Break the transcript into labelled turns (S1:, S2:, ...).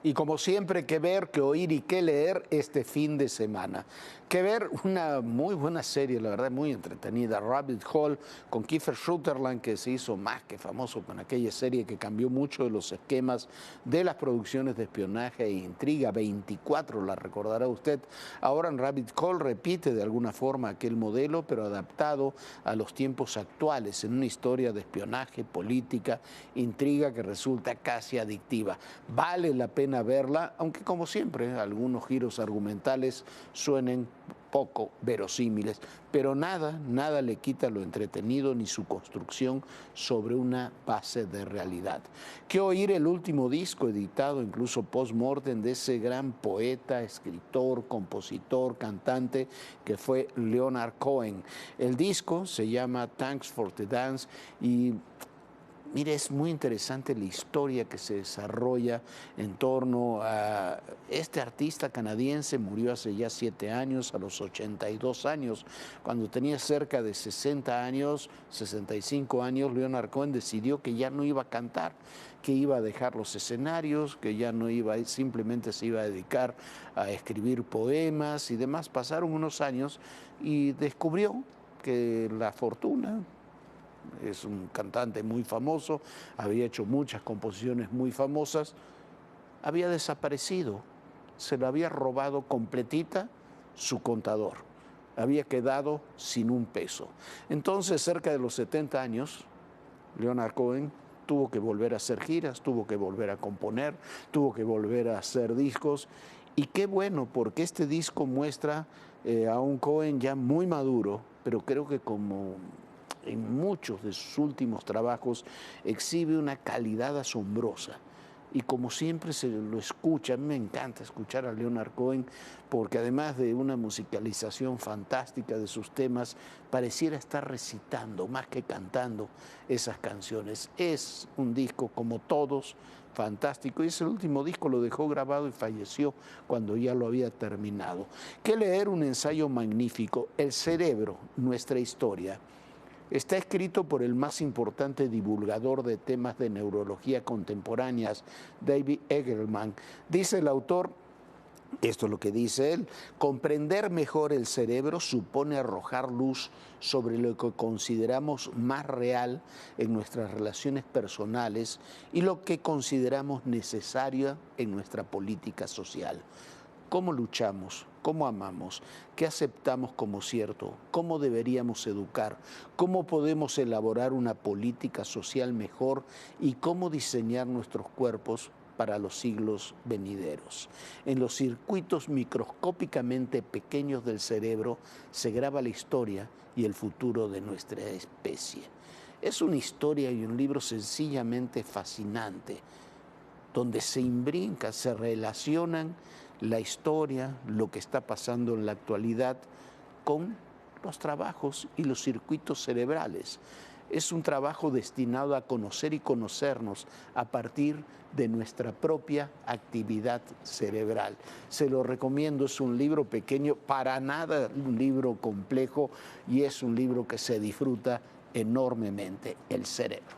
S1: Y como siempre, qué ver, qué oír y qué leer este fin de semana. Que ver una muy buena serie, la verdad, muy entretenida, Rabbit Hole, con Kiefer Sutherland, que se hizo más que famoso con aquella serie que cambió mucho de los esquemas de las producciones de espionaje e intriga. 24, la recordará usted. Ahora en Rabbit Hole repite de alguna forma aquel modelo, pero adaptado a los tiempos actuales, en una historia de espionaje, política, intriga que resulta casi adictiva. Vale la pena verla, aunque como siempre algunos giros argumentales suenen poco verosímiles, pero nada le quita lo entretenido ni su construcción sobre una base de realidad. Que oír el último disco editado, incluso post-mortem, de ese gran poeta, escritor, compositor, cantante que fue Leonard Cohen. El disco se llama Thanks for the Dance y mire, es muy interesante la historia que se desarrolla en torno a este artista canadiense. Murió hace ya 7 años, a los 82 años. Cuando tenía cerca de 60 años, 65 años, Leonard Cohen decidió que ya no iba a cantar, que iba a dejar los escenarios, que ya no iba, simplemente se iba a dedicar a escribir poemas y demás. Pasaron unos años y descubrió que la fortuna, es un cantante muy famoso, había hecho muchas composiciones muy famosas, había desaparecido, se la había robado completita su contador, había quedado sin un peso. Entonces, cerca de los 70 años, Leonard Cohen tuvo que volver a hacer giras, tuvo que volver a componer, tuvo que volver a hacer discos, y qué bueno, porque este disco muestra a un Cohen ya muy maduro, pero creo que como en muchos de sus últimos trabajos exhibe una calidad asombrosa. Y como siempre se lo escucha, a mí me encanta escuchar a Leonard Cohen, porque además de una musicalización fantástica de sus temas, pareciera estar recitando más que cantando esas canciones. Es un disco como todos, fantástico, y ese último disco lo dejó grabado y falleció cuando ya lo había terminado. Que leer un ensayo magnífico, El cerebro, nuestra historia. Está escrito por el más importante divulgador de temas de neurología contemporáneas, David Eagleman. Dice el autor, esto es lo que dice él: comprender mejor el cerebro supone arrojar luz sobre lo que consideramos más real en nuestras relaciones personales y lo que consideramos necesario en nuestra política social. ¿Cómo luchamos? ¿Cómo amamos? ¿Qué aceptamos como cierto? ¿Cómo deberíamos educar? ¿Cómo podemos elaborar una política social mejor? ¿Y cómo diseñar nuestros cuerpos para los siglos venideros? En los circuitos microscópicamente pequeños del cerebro se graba la historia y el futuro de nuestra especie. Es una historia y un libro sencillamente fascinante, donde se imbrinca, se relacionan la historia, lo que está pasando en la actualidad, con los trabajos y los circuitos cerebrales. Es un trabajo destinado a conocer y conocernos a partir de nuestra propia actividad cerebral. Se lo recomiendo, es un libro pequeño, para nada un libro complejo, y es un libro que se disfruta enormemente, El cerebro.